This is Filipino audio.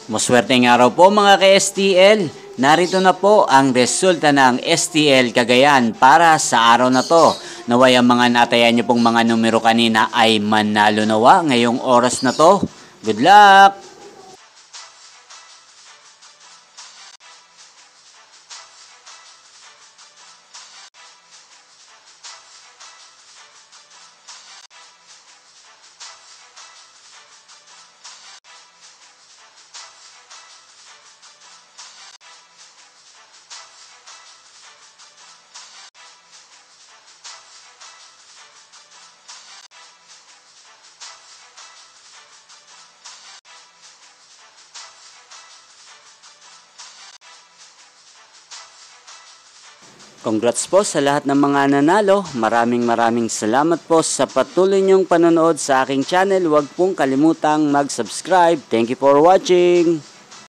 Maswerteng araw po mga ka-STL. Narito na po ang resulta ng STL Cagayan para sa araw na to. Naway ang mga natayan nyo pong mga numero kanina ay manalo nawa ngayong oras na to. Good luck! Congrats po sa lahat ng mga nanalo. Maraming salamat po sa patuloy niyong panonood sa aking channel. Huwag pong kalimutang mag-subscribe. Thank you for watching.